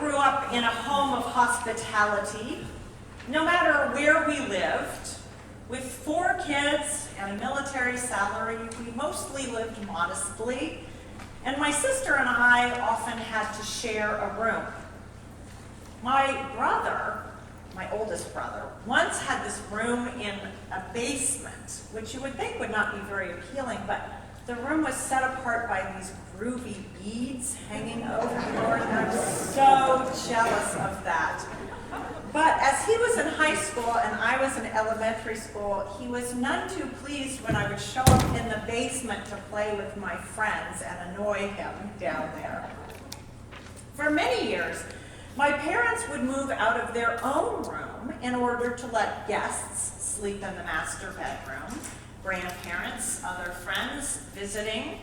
grew up in a home of hospitality. No matter where we lived, with 4 kids and a military salary, we mostly lived modestly, and my sister and I often had to share a room. My brother, my oldest brother, once had this room in a basement, which you would think would not be very appealing, but the room was set apart by these groovy beads hanging over the door, and I'm so jealous of that. But as he was in high school and I was in elementary school, he was none too pleased when I would show up in the basement to play with my friends and annoy him down there. For many years, my parents would move out of their own room in order to let guests sleep in the master bedroom, grandparents, other friends visiting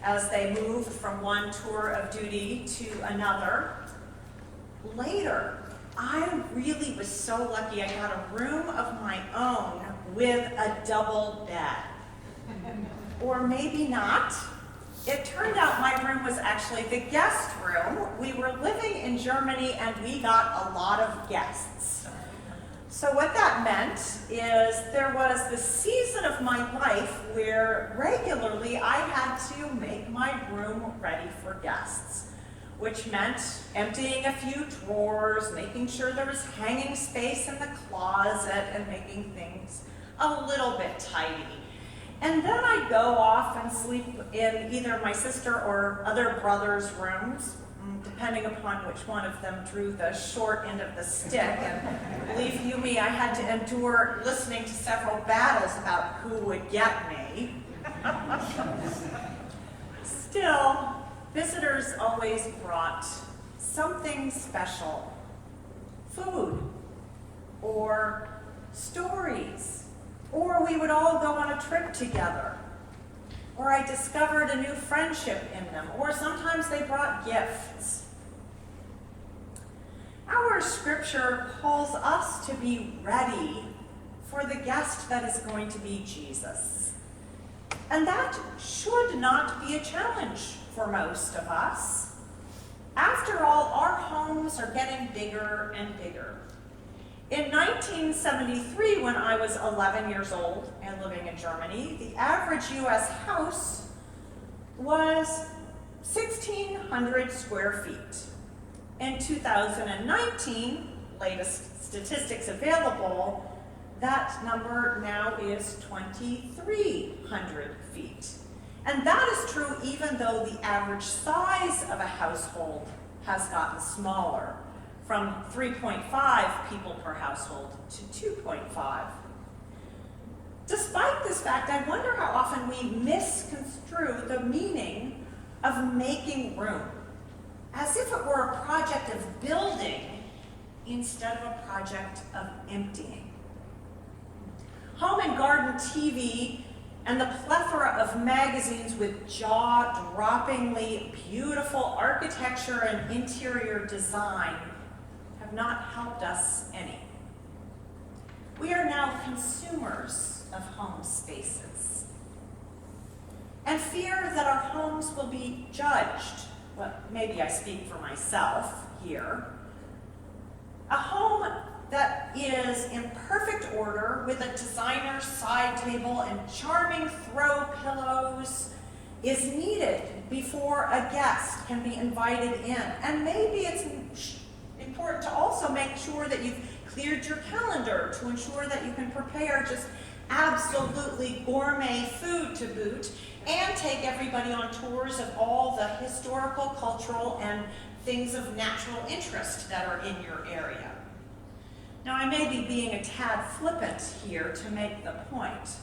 as they moved from one tour of duty to another. Later, I really was so lucky I had a room of my own with a double bed. Or maybe not. It turned out my room was actually the guest room. We were living in Germany and we got a lot of guests. So what that meant is there was the season of my life where regularly I had to make my room ready for guests, which meant emptying a few drawers, making sure there was hanging space in the closet, and making things a little bit tidy. And then I'd go off and sleep in either my sister or other brothers' rooms, depending upon which one of them drew the short end of the stick. And believe you me, I had to endure listening to several battles about who would get me. Still, visitors always brought something special. Food, or stories, or we would all go on a trip together, or I discovered a new friendship in them, or sometimes they brought gifts. Our scripture calls us to be ready for the guest that is going to be Jesus. And that should not be a challenge for most of us. After all, our homes are getting bigger and bigger. In 1973, when I was 11 years old and living in Germany, the average US house was 1,600 square feet. In 2019, latest statistics available, that number now is 2,300 feet. And that is true even though the average size of a household has gotten smaller, from 3.5 people per household to 2.5. Despite this fact, I wonder how often we misconstrue the meaning of making room, as if it were a project of building instead of a project of emptying. Home and garden TV and the plethora of magazines with jaw-droppingly beautiful architecture and interior design have not helped us any. We are now consumers of home spaces and fear that our homes will be judged. Well, maybe I speak for myself here. A home that is in perfect order with a designer side table and charming throw pillows is needed before a guest can be invited in. And maybe it's important to also make sure that you've cleared your calendar to ensure that you can prepare just absolutely gourmet food to boot and take everybody on tours of all the historical, cultural, and things of natural interest that are in your area. Now, I may be being a tad flippant here to make the point.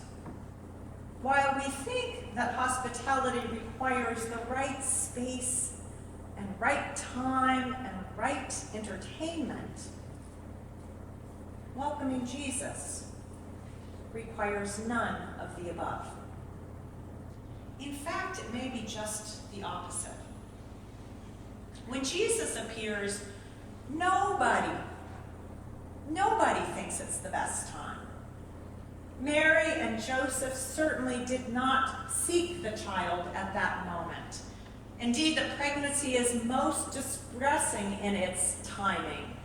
While we think that hospitality requires the right space and right time and right entertainment, welcoming Jesus requires none of the above. In fact, it may be just the opposite. When Jesus appears, nobody thinks it's the best time. Mary and Joseph certainly did not seek the child at that moment. Indeed, the pregnancy is most distressing in its timing,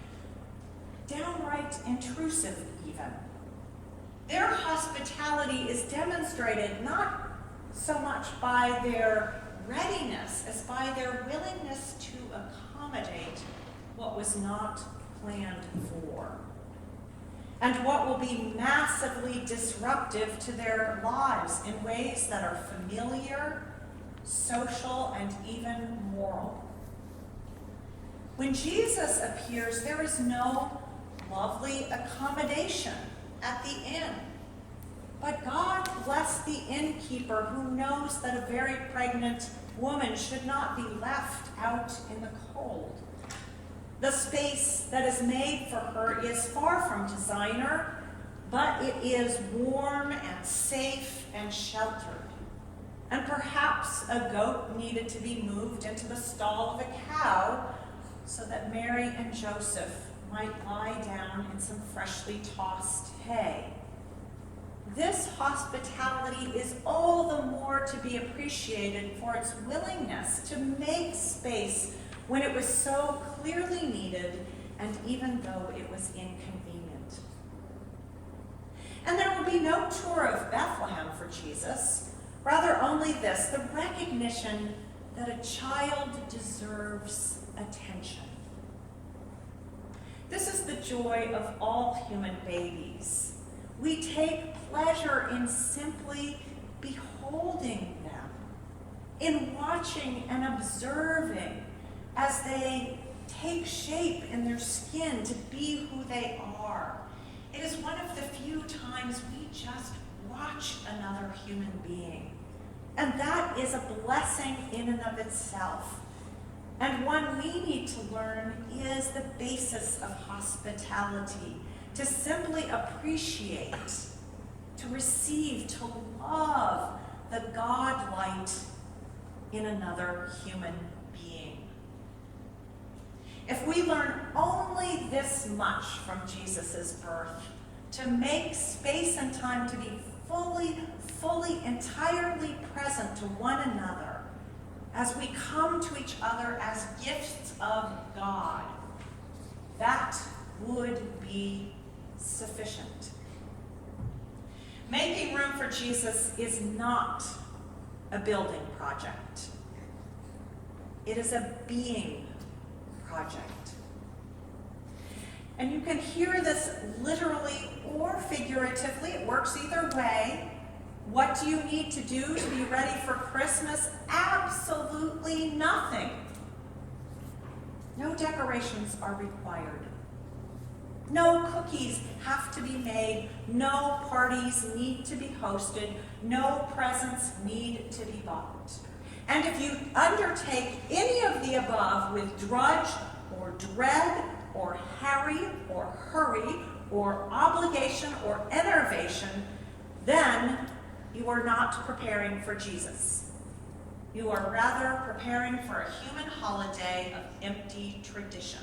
downright intrusive even. Their hospitality is demonstrated not so much by their readiness as by their willingness to accommodate what was not planned for, and what will be massively disruptive to their lives in ways that are familiar, social, and even moral. When Jesus appears, there is no lovely accommodation at the inn. But God bless the innkeeper who knows that a very pregnant woman should not be left out in the cold. The space that is made for her is far from designer, but it is warm and safe and sheltered. And perhaps a goat needed to be moved into the stall of a cow so that Mary and Joseph might lie down in some freshly tossed hay. This hospitality is all the more to be appreciated for its willingness to make space when it was so clearly needed and even though it was inconvenient. And there will be no tour of Bethlehem for Jesus, rather only this, the recognition that a child deserves attention. This is the joy of all human babies. We take pleasure in simply beholding them, in watching and observing as they take shape in their skin to be who they are. It is one of the few times we just watch another human being. And that is a blessing in and of itself. And one we need to learn is the basis of hospitality, to simply appreciate, to receive, to love the God light in another human being. If we learn only this much from Jesus' birth, to make space and time to be fully, entirely present to one another, as we come to each other as gifts of God, that would be sufficient. Making room for Jesus is not a building project. It is a being project. And you can hear this literally or figuratively. It works either way. What do you need to do to be ready for Christmas? Absolutely nothing. No decorations are required. No cookies have to be made. No parties need to be hosted. No presents need to be bought. And if you undertake any of the above with drudge or dread or harry or hurry or obligation or enervation, then you are not preparing for Jesus. You are rather preparing for a human holiday of empty tradition.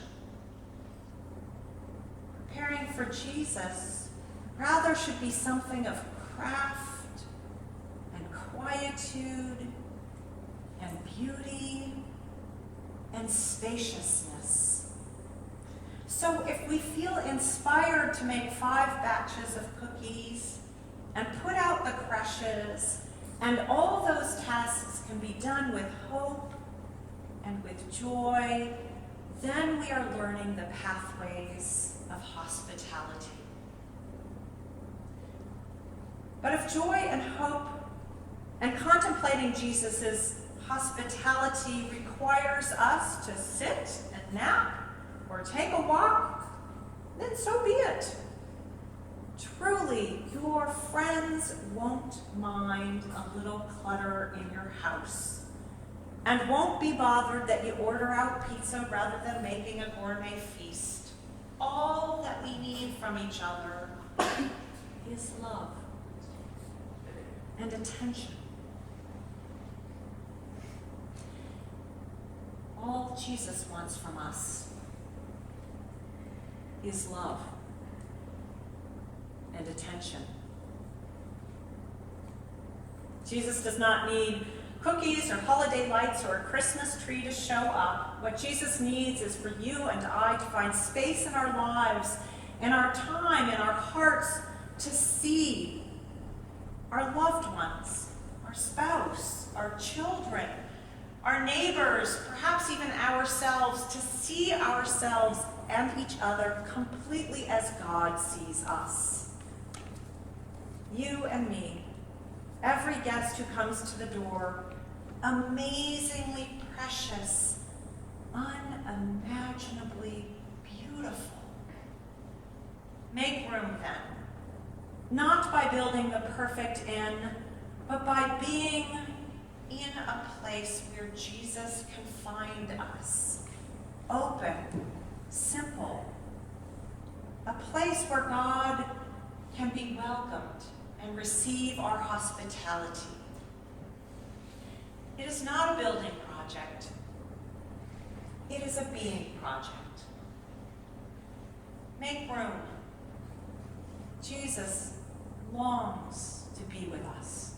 Preparing for Jesus rather should be something of craft and quietude and beauty and spaciousness. So if we feel inspired to make 5 batches of cookies and put out the creches, and all those tasks can be done with hope and with joy, then we are learning the pathways of hospitality. But if joy and hope and contemplating Jesus' hospitality requires us to sit and nap or take a walk, then so be it. Truly, your friends won't mind a little clutter in your house and won't be bothered that you order out pizza rather than making a gourmet feast. All that we need from each other is love and attention. All Jesus wants from us is love and attention. Jesus does not need cookies or holiday lights or a Christmas tree to show up. What Jesus needs is for you and I to find space in our lives, in our time, in our hearts, to see our loved ones, our spouse, our children, our neighbors, perhaps even ourselves, to see ourselves and each other completely as God sees us. You and me, every guest who comes to the door, amazingly precious, unimaginably beautiful. Make room then, not by building the perfect inn, but by being in a place where Jesus can find us, open, simple, a place where God can be welcomed and receive our hospitality. It is not a building project. It is a being project. Make room. Jesus longs to be with us.